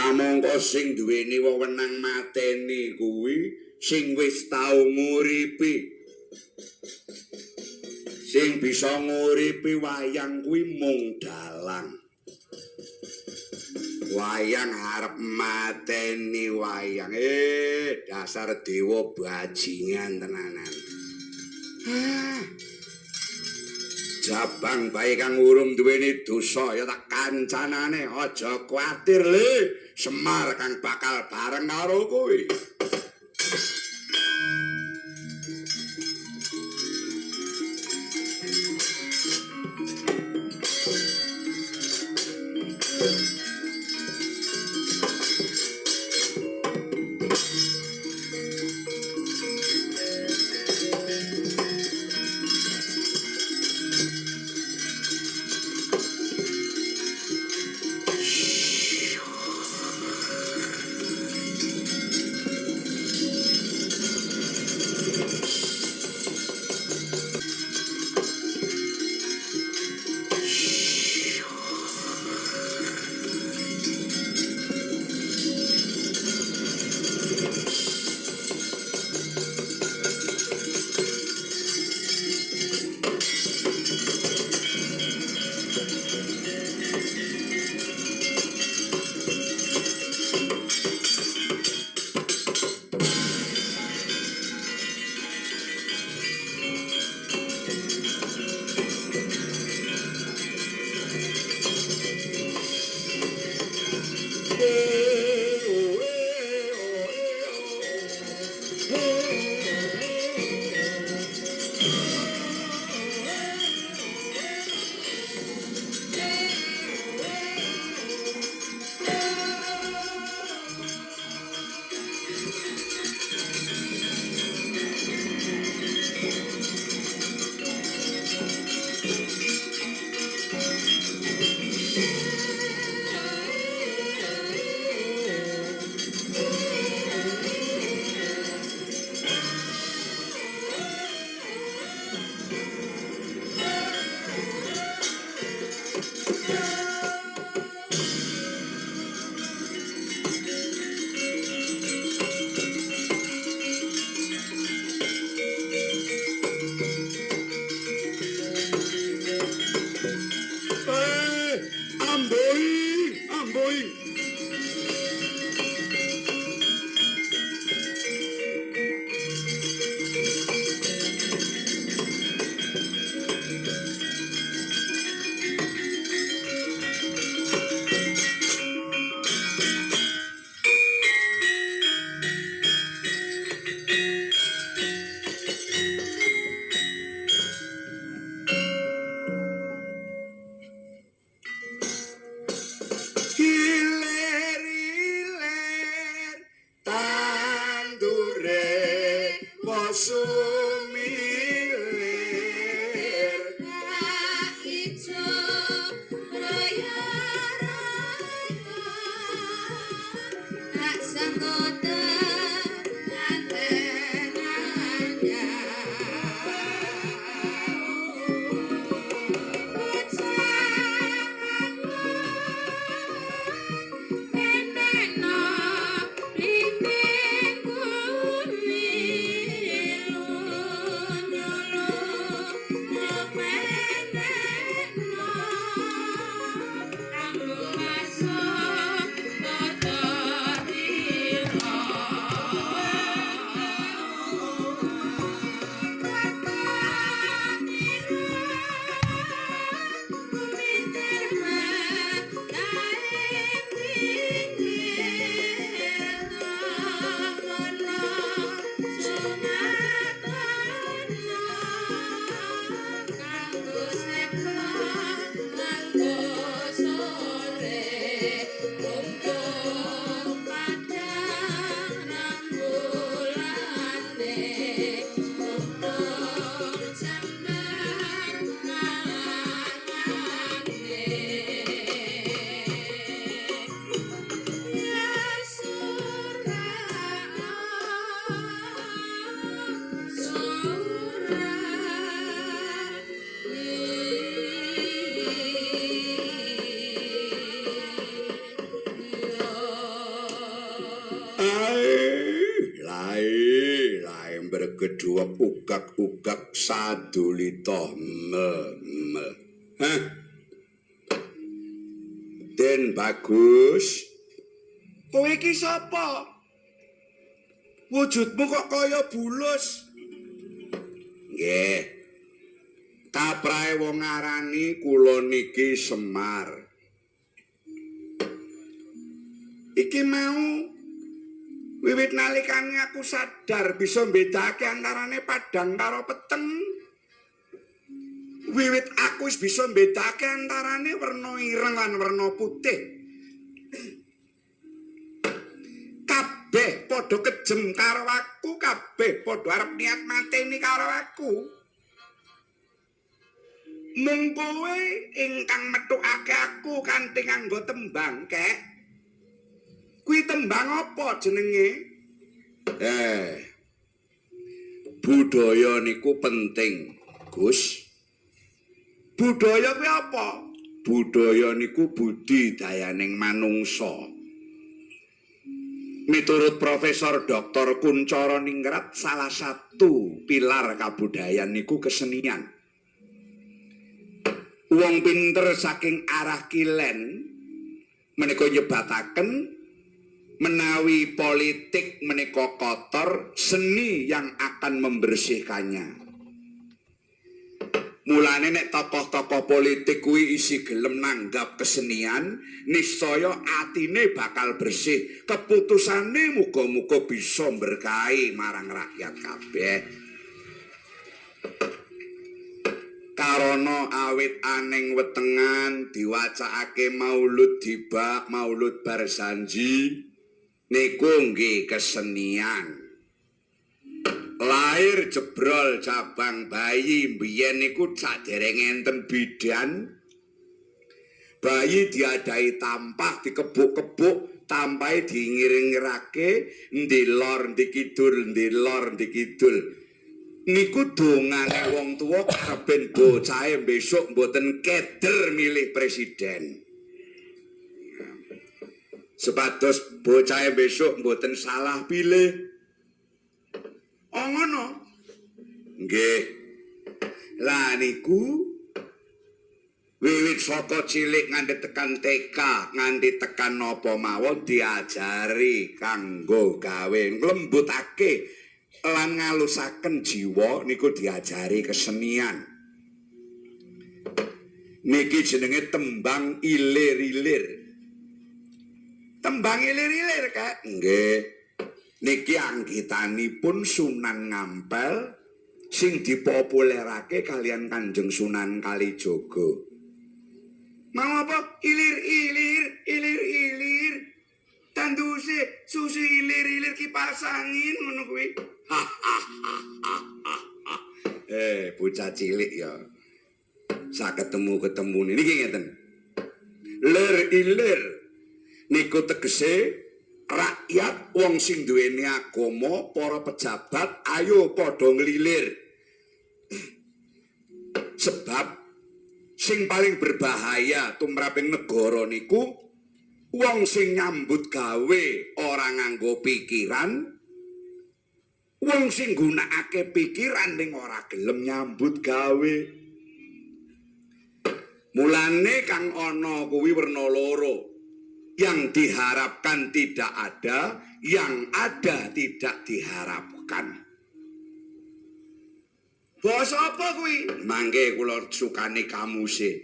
Kamangka sing duweni wewenang mateni kuwi sing wis tau nguripi. Sing bisa nguripi wayang kuwi mung dalang. Wayang arep mateni wayang. Dasar dewa bajingan tenanan. Jabang bae kang urung duweni dosa ya tak kancanane aja kuwatir le. Semar kang bakal bareng karo kowe. Lai berkedua ugak sadulito mel. Hah? Den bagus. Kowe iki sapa? Wujudmu kok kaya bulus. Nggih. Kaprahe wong ngarani kula niki Semar. Iki mau wiwit nalikane aku sadar bisa mbedakake antarane padhang karo peteng. Wiwit aku wis bisa mbedakake antarane werna ireng lan werna putih. Kabeh padha kejem karo aku, kabeh padha arep niat mateni karo aku. Mung kowe ingkang metukake aku kanthi nganggo tembang, Kek. Kuwi tembang apa jenenge? Budaya niku penting, Gus. Budaya kuwi apa? Budaya niku budidayaning manungsa. Miturut Profesor Dr. Kuncoro Ningrat, salah satu pilar kabudayan niku kesenian. Wong pinter saking arah kilen menika nyebataken menawi politik menika kotor, seni yang akan membersihkannya. Mulane nek tokoh-tokoh politik kuwi isi gelem nanggap kesenian, niscaya atine bakal bersih. Keputusane muga-muga bisa berkahi marang rakyat kabeh. Karana awit aning wetengan diwacakake maulud dibak, maulud barsanji, niku nggih kesenian. Lahir jebrol cabang bayi mbiyen niku sadereng enten bidan. Bayi diadai tampah dikebuk-kebuk, tampahe dingiring-ngirake ndilor ndikidul ndilor ndikidul. Niku dongane wong tuwa karepen bocahe besok mboten keder milih presiden. Sepados bocahe besok mboten salah pilih. Oh ngono. Nggih. Lah niku wiwit saka cilik nganti tekan TK, nganti tekan napa mawon diajari kanggo gawe nglembutake lan ngalusaken jiwa niku diajari kesenian. Niki jenenge tembang ilir-ilir. Tembang ilir-ilir, Kak. Nggih. Niki anggitanipun Sunan Ngampel sing dipopulerake kalian Kanjeng Sunan Kalijaga. Mau apa? Ilir-ilir, ilir-ilir. Tanduse susu ilir-ilir kipas angin ngono kuwi. Bocah cilik ya. Sak ketemu niki ngeten. Lir-ilir niku tegese rakyat wong sing duweni agama, para pejabat ayo padha nglilir. Sebab sing paling berbahaya tumraping negara niku wong sing nyambut gawe ora nganggo pikiran, wong sing gunakake pikiran ning ora gelem nyambut gawe. Mulane kang ana kuwi werna loro. Yang diharapkan tidak ada, yang ada tidak diharapkan. Basa apa kuwi? Mangke kula sukani kamuse.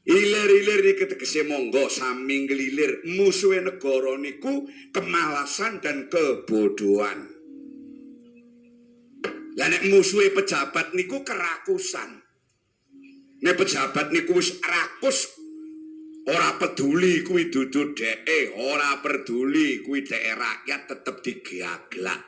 Ilir-ilir iki tegese monggo sami nglilir, musuhe negara niku kemalasan dan kebodohan. Lah nek musuhe pejabat niku kerakusan. Nek pejabat niku wis rakus, ora peduli kuwi dudu dheke, ora peduli kuwi dheke rakyat tetep digaglak.